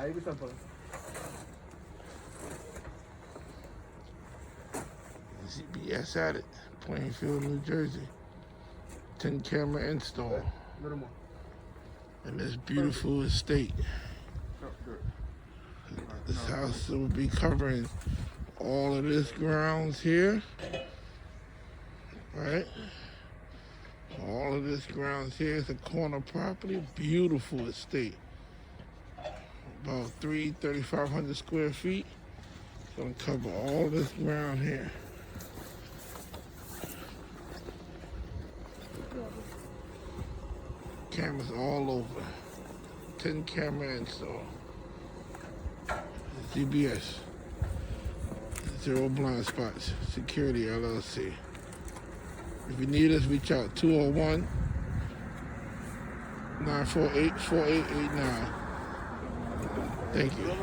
Ahí bisa por. ZBS at it, Plainfield, New Jersey. 10 camera install. A little more. In this beautiful estate. This house will be covering all of this grounds here. Right? All of this grounds here is a corner property. Beautiful estate. About 3,500 square feet. It's gonna cover all this ground here. Cameras all over. 10 camera install. ZBS. Zero blind spots. Security LLC. If you need us, reach out 201-948-4889. Thank you.